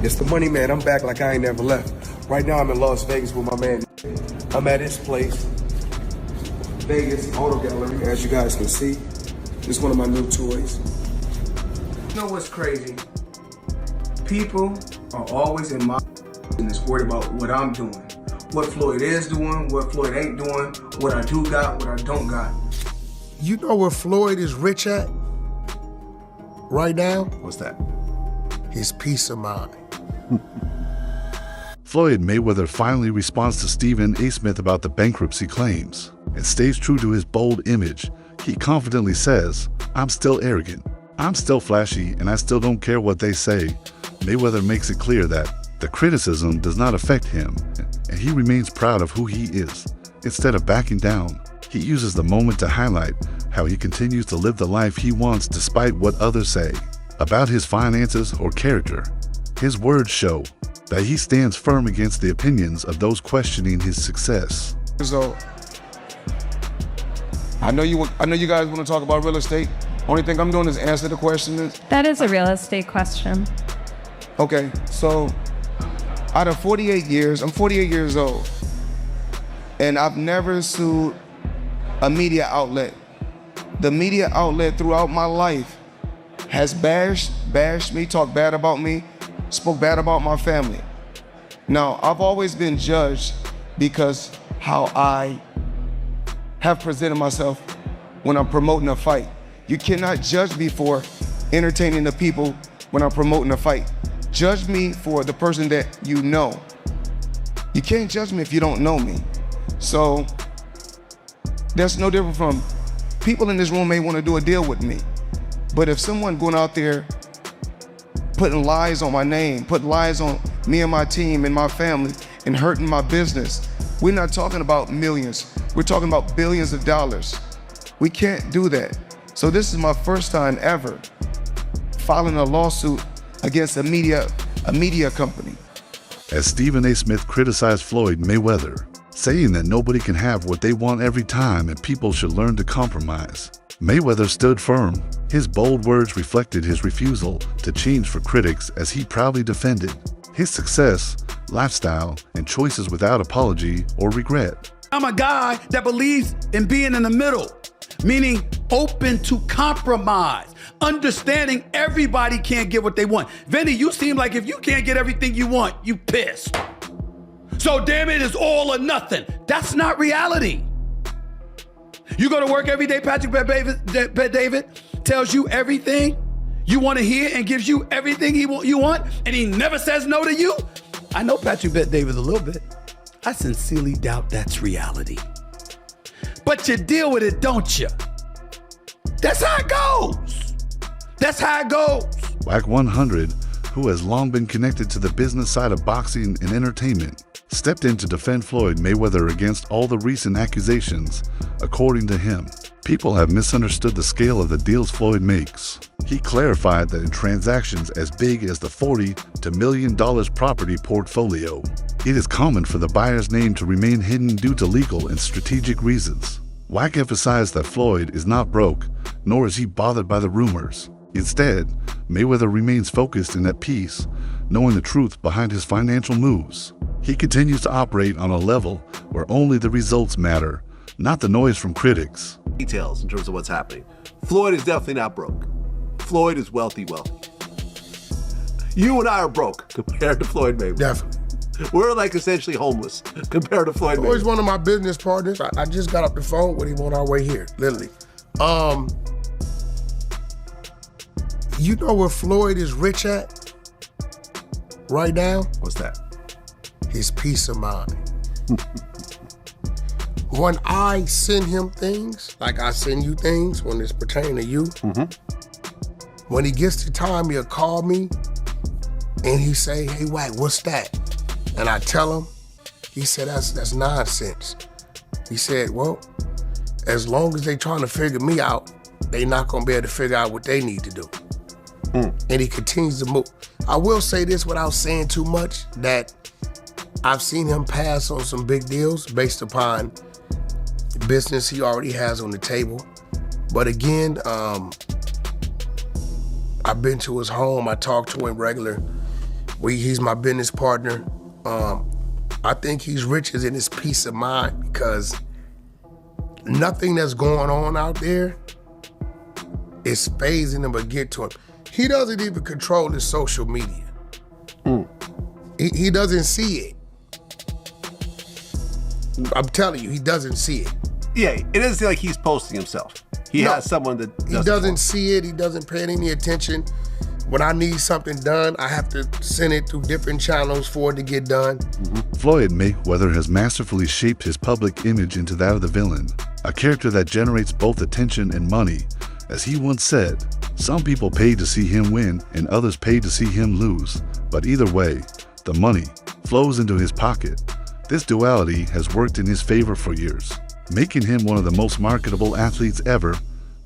It's the money man. I'm back like I ain't never left. Right now I'm in Las Vegas with my man. I'm at his place, Vegas Auto Gallery, as you guys can see. This is one of my new toys. You know what's crazy? People are always in my business worried about what I'm doing, what Floyd is doing, what Floyd ain't doing, what I do got, what I don't got. You know where Floyd is rich at right now? What's that? His peace of mind. Floyd Mayweather finally responds to Stephen A. Smith about the bankruptcy claims and stays true to his bold image. He confidently says, "I'm still arrogant, I'm still flashy, and I still don't care what they say." Mayweather makes it clear that the criticism does not affect him, and he remains proud of who he is. Instead of backing down, he uses the moment to highlight how he continues to live the life he wants despite what others say about his finances or character. His words show that he stands firm against the opinions of those questioning his success. So, I know you guys want to talk about real estate. Only thing I'm doing is answer the question. That is a real estate question. Okay, so out of 48 years, I'm 48 years old, and I've never sued a media outlet. The media outlet throughout my life has bashed me, talked bad about me, spoke bad about my family. Now, I've always been judged because how I have presented myself when I'm promoting a fight. You cannot judge me for entertaining the people when I'm promoting a fight. Judge me for the person that you know. You can't judge me if you don't know me. So that's no different from people in this room may want to do a deal with me. But if someone going out there putting lies on my name, putting lies on me and my team and my family and hurting my business, we're not talking about millions. We're talking about billions of dollars. We can't do that. So this is my first time ever filing a lawsuit against a media company. As Stephen A. Smith criticized Floyd Mayweather, saying that nobody can have what they want every time and people should learn to compromise, Mayweather stood firm. His bold words reflected his refusal to change for critics as he proudly defended his success, lifestyle, and choices without apology or regret. I'm a guy that believes in being in the middle, meaning open to compromise, understanding everybody can't get what they want. Vinny, you seem like if you can't get everything you want, you pissed. So damn it, it's all or nothing. That's not reality. You go to work every day, Patrick Bet David tells you everything you want to hear and gives you everything you want, and he never says no to you. I know Patrick Bet David a little bit. I sincerely doubt that's reality. But you deal with it, don't you? That's how it goes. That's how it goes. Wack 100, who has long been connected to the business side of boxing and entertainment, stepped in to defend Floyd Mayweather against all the recent accusations. According to him, people have misunderstood the scale of the deals Floyd makes. He clarified that in transactions as big as the $40 to $1 million property portfolio, it is common for the buyer's name to remain hidden due to legal and strategic reasons. Wack emphasized that Floyd is not broke, nor is he bothered by the rumors. Instead, Mayweather remains focused and at peace, knowing the truth behind his financial moves. He continues to operate on a level where only the results matter, not the noise from critics. Details in terms of what's happening. Floyd is definitely not broke. Floyd is wealthy. You and I are broke compared to Floyd Mayweather. Definitely. We're like essentially homeless compared to Floyd Mayweather. He's one of my business partners. I just got off the phone with him on our way here, literally. You know where Floyd is rich at right now? What's that? His peace of mind. When I send him things, like I send you things when it's pertaining to you, when he gets the time, he'll call me and he say, "Hey, Wack, what's that?" And I tell him, he said, that's nonsense. He said, well, as long as they trying to figure me out, they not gonna be able to figure out what they need to do. And he continues to move. I will say this without saying too much, that I've seen him pass on some big deals based upon business he already has on the table. But again, I've been to his home, I talk to him regular. He's my business partner. I think he's riches in his peace of mind because nothing that's going on out there is phasing him or get to him. He doesn't even control his social media. He doesn't see it. I'm telling you, he doesn't see it. Yeah, it doesn't seem like he's posting himself. He has someone that does He doesn't see it. He doesn't pay any attention. When I need something done, I have to send it through different channels for it to get done. Floyd Mayweather has masterfully shaped his public image into that of the villain, a character that generates both attention and money. As he once said, some people pay to see him win and others pay to see him lose. But either way, the money flows into his pocket. This duality has worked in his favor for years, making him one of the most marketable athletes ever.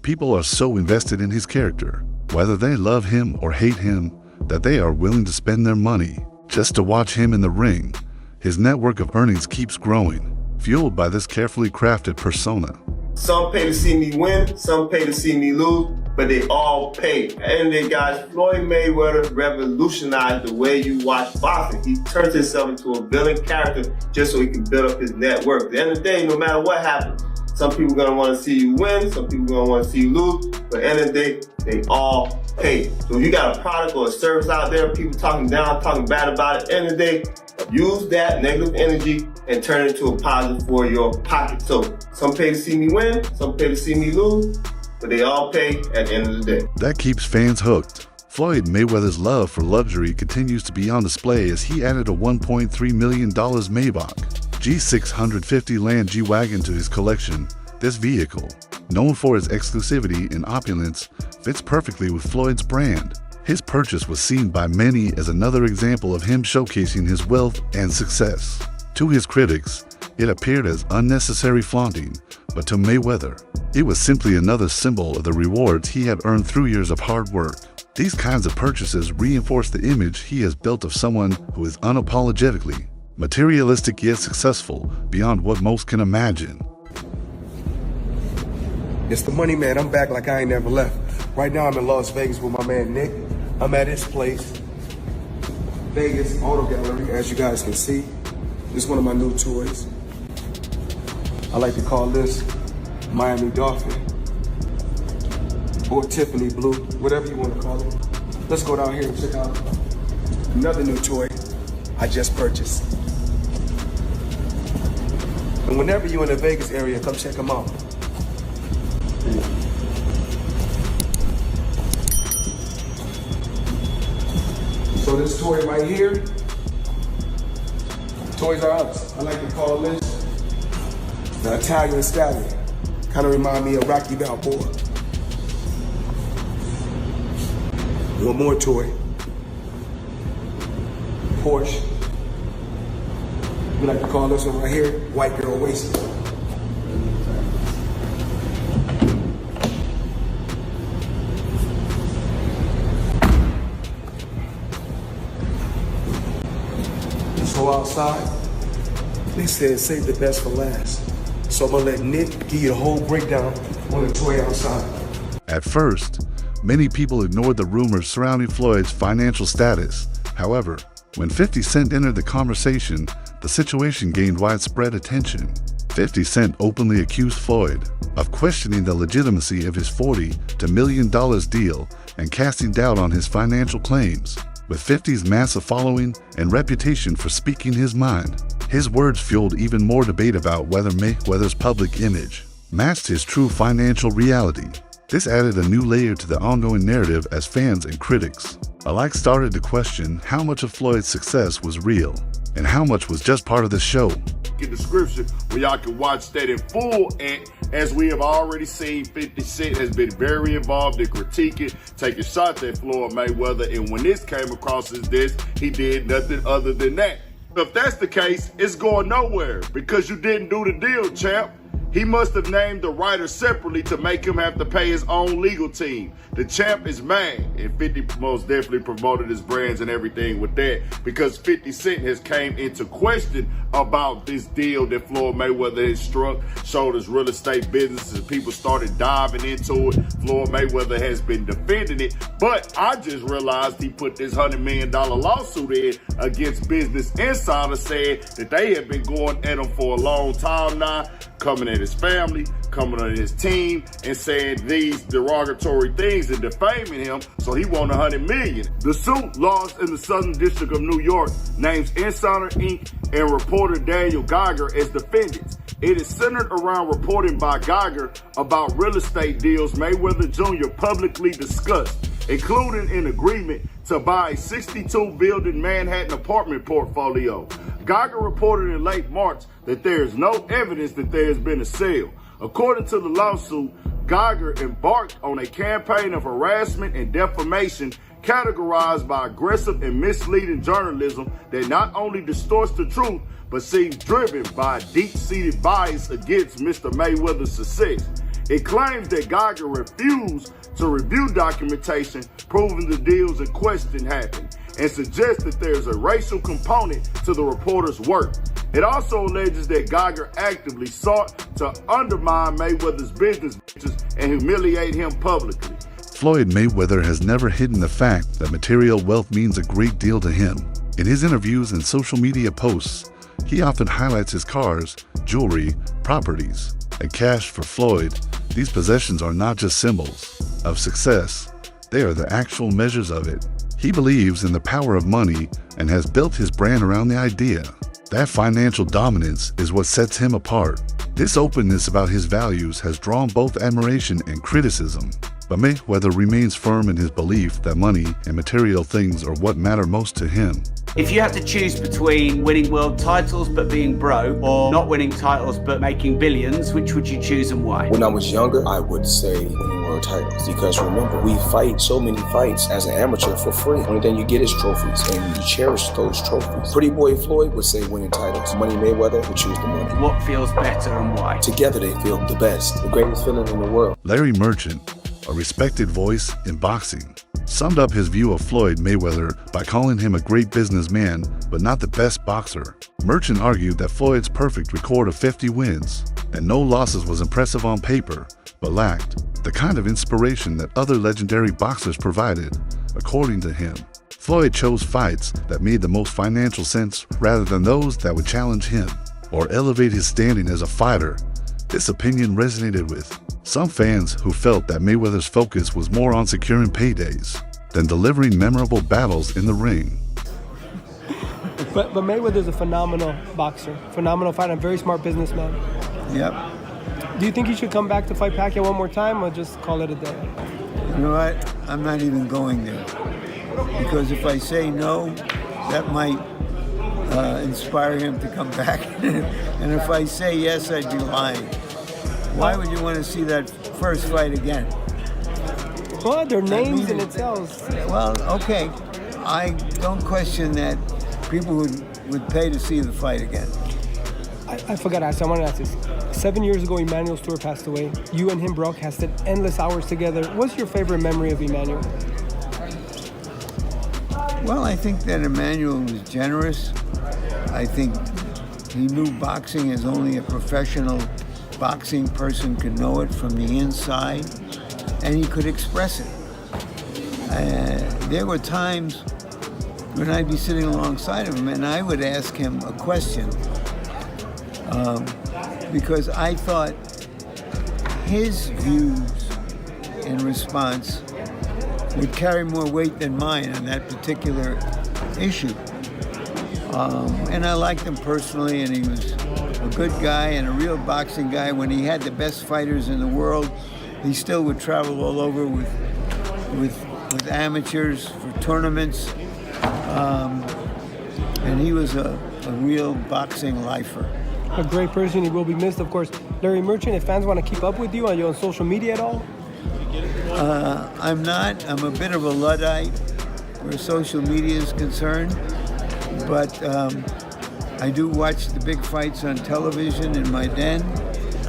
People are so invested in his character, whether they love him or hate him, that they are willing to spend their money just to watch him in the ring. His network of earnings keeps growing, fueled by this carefully crafted persona. Some pay to see me win, some pay to see me lose, but they all pay. At the end of the day, guys, Floyd Mayweather revolutionized the way you watch boxing. He turns himself into a villain character just so he can build up his net worth. At the end of the day, no matter what happens, some people are gonna wanna see you win, some people are gonna wanna see you lose, but at the end of the day, they all pay. So if you got a product or a service out there, people talking down, talking bad about it, at the end of the day, use that negative energy and turn it into a positive for your pocket. So some pay to see me win, some pay to see me lose, but they all pay at the end of the day. That keeps fans hooked. Floyd Mayweather's love for luxury continues to be on display as he added a $1.3 million Maybach G650 Land G-Wagon to his collection. This vehicle, known for its exclusivity and opulence, fits perfectly with Floyd's brand. His purchase was seen by many as another example of him showcasing his wealth and success. To his critics, it appeared as unnecessary flaunting, but to Mayweather, it was simply another symbol of the rewards he had earned through years of hard work. These kinds of purchases reinforce the image he has built of someone who is unapologetically materialistic yet successful beyond what most can imagine. It's the money, man. I'm back like I ain't never left. Right now I'm in Las Vegas with my man Nick. I'm at his place, Vegas Auto Gallery, as you guys can see. This is one of my new toys. I like to call this Miami Dolphin or Tiffany Blue, whatever you want to call it. Let's go down here and check out another new toy I just purchased. And whenever you're in the Vegas area, come check them out. So this toy right here, Toys R Us. I like to call this the Italian Stallion. Kind of remind me of Rocky Balboa. One more toy. Porsche. We like to call this one right here, White Girl Oasis. So outside, they said save the best for last. So I'm gonna let Nick give you the whole breakdown on the toy outside. At first, many people ignored the rumors surrounding Floyd's financial status. However, when 50 Cent entered the conversation, the situation gained widespread attention. 50 Cent openly accused Floyd of questioning the legitimacy of his $40 million deal and casting doubt on his financial claims. With 50's massive following and reputation for speaking his mind, his words fueled even more debate about whether Mayweather's public image matched his true financial reality. This added a new layer to the ongoing narrative as fans and critics alike started to question how much of Floyd's success was real and how much was just part of the show. In the description where y'all can watch that in full, and as we have already seen, 50 Cent has been very involved in critiquing, taking shots at Floyd Mayweather, and when this came across his desk, he did nothing other than that. If that's the case, it's going nowhere because you didn't do the deal, champ. He must have named the writer separately to make him have to pay his own legal team. The champ is mad, and 50 most definitely promoted his brands and everything with that, because 50 Cent has came into question about this deal that Floyd Mayweather has struck, showed his real estate businesses, and people started diving into it. Floyd Mayweather has been defending it, but I just realized he put this $100 million lawsuit in against Business Insider, saying that they have been going at him for a long time now, coming at his family, coming at his team, and saying these derogatory things and defaming him, so he won $100 million. The suit, lost in the Southern District of New York, names Insider Inc. and reporter Daniel Geiger as defendants. It is centered around reporting by Geiger about real estate deals Mayweather Jr. publicly discussed, including an agreement to buy a 62-building Manhattan apartment portfolio. Geiger reported in late March that there is no evidence that there has been a sale. According to the lawsuit, Geiger embarked on a campaign of harassment and defamation categorized by aggressive and misleading journalism that not only distorts the truth, but seems driven by a deep-seated bias against Mr. Mayweather's success. It claims that Geiger refused to review documentation proving the deals in question happened, and suggests that there's a racial component to the reporter's work. It also alleges that Geiger actively sought to undermine Mayweather's business and humiliate him publicly. Floyd Mayweather has never hidden the fact that material wealth means a great deal to him. In his interviews and social media posts, he often highlights his cars, jewelry, properties, and cash. For Floyd, these possessions are not just symbols of success, they are the actual measures of it. He believes in the power of money and has built his brand around the idea that financial dominance is what sets him apart. This openness about his values has drawn both admiration and criticism, but Mayweather remains firm in his belief that money and material things are what matter most to him. If you had to choose between winning world titles but being broke, or not winning titles but making billions, which would you choose and why? When I was younger, I would say winning world titles, because remember, we fight so many fights as an amateur for free. Only thing you get is trophies, and you cherish those trophies. Pretty boy Floyd would say winning titles. Money Mayweather would choose the money. What feels better and why? Together they feel the best, the greatest feeling in the world. Larry Merchant, a respected voice in boxing, summed up his view of Floyd Mayweather by calling him a great businessman, but not the best boxer. Merchant argued that Floyd's perfect record of 50 wins and no losses was impressive on paper, but lacked the kind of inspiration that other legendary boxers provided. According to him, Floyd chose fights that made the most financial sense rather than those that would challenge him or elevate his standing as a fighter. This opinion resonated with some fans who felt that Mayweather's focus was more on securing paydays than delivering memorable battles in the ring. But Mayweather's a phenomenal boxer, phenomenal fighter, a very smart businessman. Yep. Do you think he should come back to fight Pacquiao one more time, or just call it a day? You know what? I'm not even going there. Because if I say no, that might inspire him to come back. And if I say yes, I'd be lying. Why would you want to see that first fight again? Well, their names in itself. Well, okay. I don't question that people would pay to see the fight again. I forgot to ask. I want to ask this. 7 years ago, Emmanuel Stewart passed away. You and him broadcasted endless hours together. What's your favorite memory of Emmanuel? Well, I think that Emmanuel was generous. I think he knew boxing as only a professional boxing person could know it from the inside, and he could express it. There were times when I'd be sitting alongside of him and I would ask him a question because I thought his views in response would carry more weight than mine on that particular issue. And I liked him personally, and he was a good guy and a real boxing guy. When he had the best fighters in the world, he still would travel all over with amateurs for tournaments. And he was a real boxing lifer. A great person. He will be missed, of course. Larry Merchant, if fans want to keep up with you, are you on social media at all? I'm not. I'm a bit of a Luddite where social media is concerned. But I do watch the big fights on television in my den.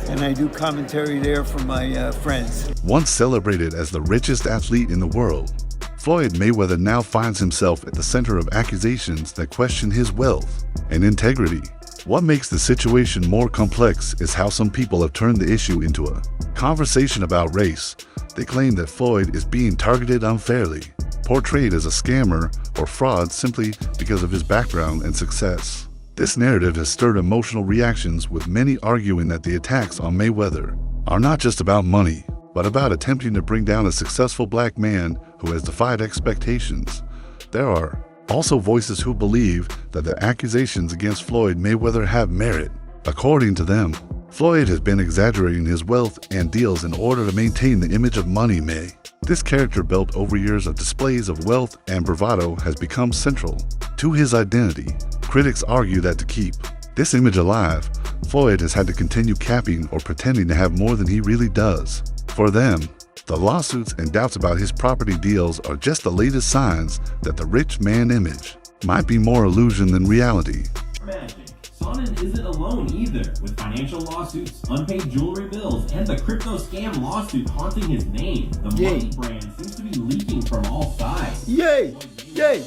and I do commentary there for my friends. Once celebrated as the richest athlete in the world, Floyd Mayweather now finds himself at the center of accusations that question his wealth and integrity. What makes the situation more complex is how some people have turned the issue into a conversation about race. They claim that Floyd is being targeted unfairly, portrayed as a scammer or fraud simply because of his background and success. This narrative has stirred emotional reactions, with many arguing that the attacks on Mayweather are not just about money, but about attempting to bring down a successful black man who has defied expectations. There are also voices who believe that the accusations against Floyd Mayweather have merit. According to them, Floyd has been exaggerating his wealth and deals in order to maintain the image of Money May. This character, built over years of displays of wealth and bravado, has become central to his identity. Critics argue that to keep this image alive, Floyd has had to continue capping or pretending to have more than he really does. For them, the lawsuits and doubts about his property deals are just the latest signs that the rich man image might be more illusion than reality. Magic. Sonnen isn't alone either, with financial lawsuits, unpaid jewelry bills, and the crypto scam lawsuit haunting his name. The money brand seems to be leaking from all sides. Yay! Yay!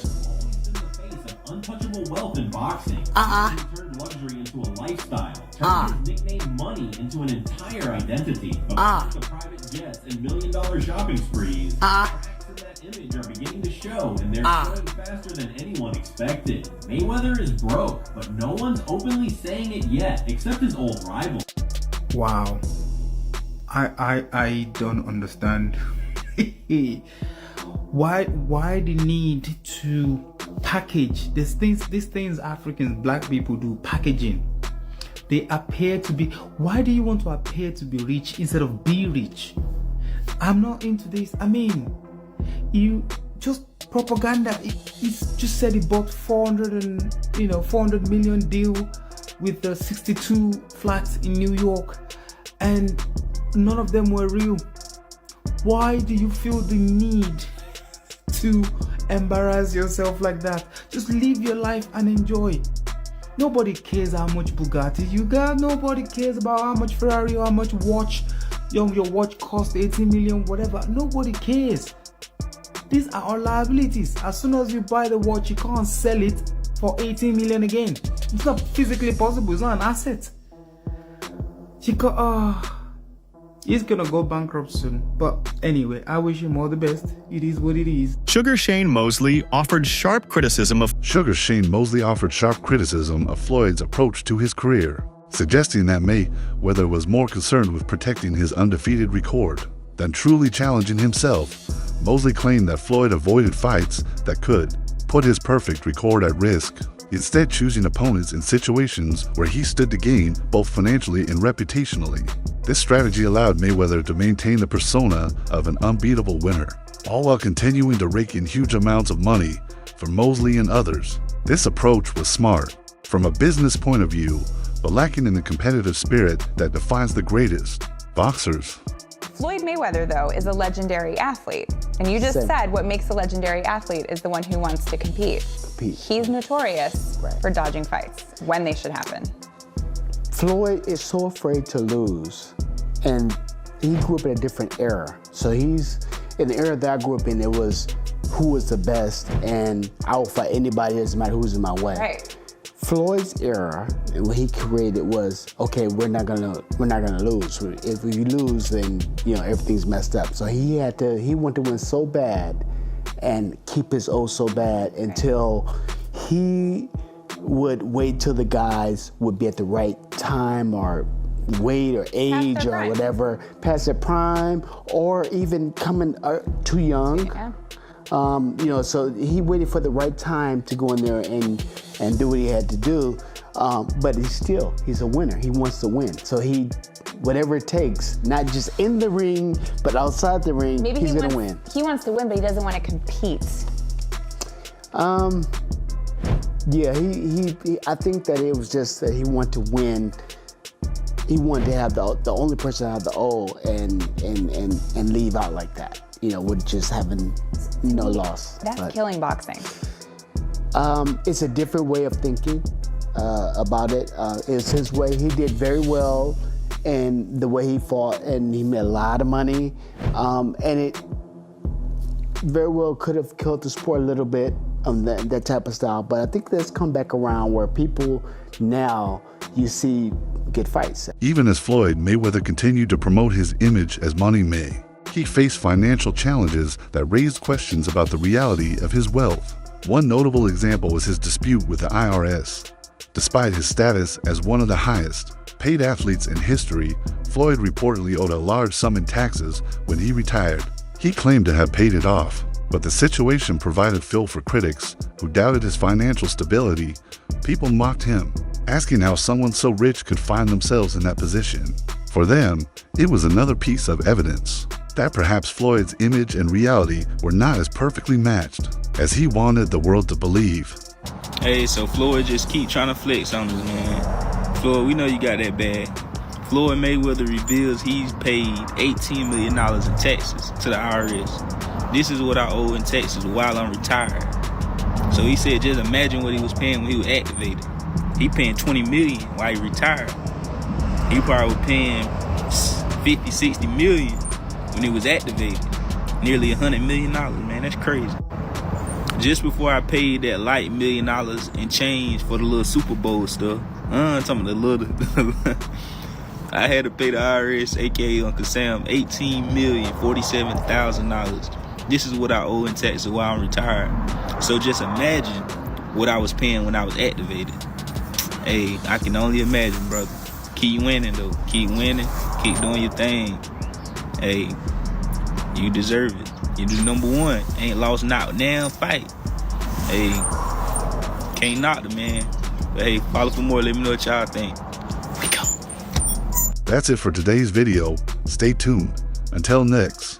Untouchable wealth in boxing. He turned luxury into a lifestyle. Turned his nickname Money into an entire identity. But the private jets and million-dollar shopping sprees, cracks in that image are beginning to show, and they're showing faster than anyone expected. Mayweather is broke, but no one's openly saying it yet, except his old rival. Wow. I don't understand. Why the need to package these things Africans, black people do, packaging. They appear to be, why do you want to appear to be rich instead of be rich? I'm not into this. I mean, you just propaganda. It's just said he bought 400 million deal with the 62 flats in New York, and none of them were real. Why do you feel the need to embarrass yourself like that? Just live your life and enjoy. Nobody cares how much Bugatti you got. Nobody cares about how much Ferrari or how much watch your watch cost, 18 million, whatever. Nobody cares. These are all liabilities. As soon as you buy the watch, you can't sell it for 18 million again. It's not physically possible. It's not an asset. He's gonna go bankrupt soon. But anyway, I wish him all the best. It is what it is. Sugar Shane Mosley offered sharp criticism of Floyd's approach to his career, suggesting that Mayweather was more concerned with protecting his undefeated record than truly challenging himself. Mosley claimed that Floyd avoided fights that could put his perfect record at risk, instead choosing opponents in situations where he stood to gain both financially and reputationally. This strategy allowed Mayweather to maintain the persona of an unbeatable winner, all while continuing to rake in huge amounts of money for Mosley and others. This approach was smart from a business point of view, but lacking in the competitive spirit that defines the greatest boxers. Floyd Mayweather, though, is a legendary athlete. And you just said what makes a legendary athlete is the one who wants to compete. He's notorious for dodging fights when they should happen. Floyd is so afraid to lose, and he grew up in a different era. So he's, in the era that I grew up in, it was who was the best, and I will fight anybody, doesn't matter who's in my way. Right. Floyd's era, and what he created was, okay, we're not gonna lose. If we lose, then everything's messed up. So he wanted to win so bad, and keep his O so bad until he would wait till the guys would be at the right time or weight or age or whatever, past their prime, or even coming too young. Yeah. So he waited for the right time to go in there and do what he had to do. But he's a winner. He wants to win. So whatever it takes, not just in the ring, but outside the ring, he's gonna win. He wants to win, but he doesn't want to compete. Yeah, I think that it was just that he wanted to win. He wanted to have the only person to have the O and leave out like that. With just having loss. That's killing boxing. It's a different way of thinking about it. It's his way. He did very well and the way he fought, and he made a lot of money, and it very well could have killed the sport a little bit, that type of style. But I think that's come back around where people now you see get fights. Even as Floyd Mayweather continued to promote his image as Money May, he faced financial challenges that raised questions about the reality of his wealth. One notable example was his dispute with the IRS. Despite his status as one of the highest paid athletes in history, Floyd reportedly owed a large sum in taxes when he retired. He claimed to have paid it off, but the situation provided fuel for critics who doubted his financial stability. People mocked him, asking how someone so rich could find themselves in that position. For them, it was another piece of evidence that perhaps Floyd's image and reality were not as perfectly matched as he wanted the world to believe. Hey, so Floyd just keep trying to flex on us, man. Floyd, we know you got that bad. Floyd Mayweather reveals he's paid $18 million in taxes to the IRS. This is what I owe in taxes while I'm retired. So he said, just imagine what he was paying when he was activated. He paying $20 million while he retired. He probably was paying $50, $60 million when he was activated. Nearly $100 million, man, that's crazy. Just before I paid that light $1 million in change for the little Super Bowl stuff, I'm talking about the little, I had to pay the IRS, aka Uncle Sam, $18,047,000. This is what I owe in taxes while I'm retired. So just imagine what I was paying when I was activated. Hey, I can only imagine, brother. Keep winning, though. Keep winning. Keep doing your thing. Hey, you deserve it. You're the number one. Ain't lost not now fight. Hey, can't knock the man. But hey, follow for more. Let me know what y'all think. That's it for today's video. Stay tuned. Until next.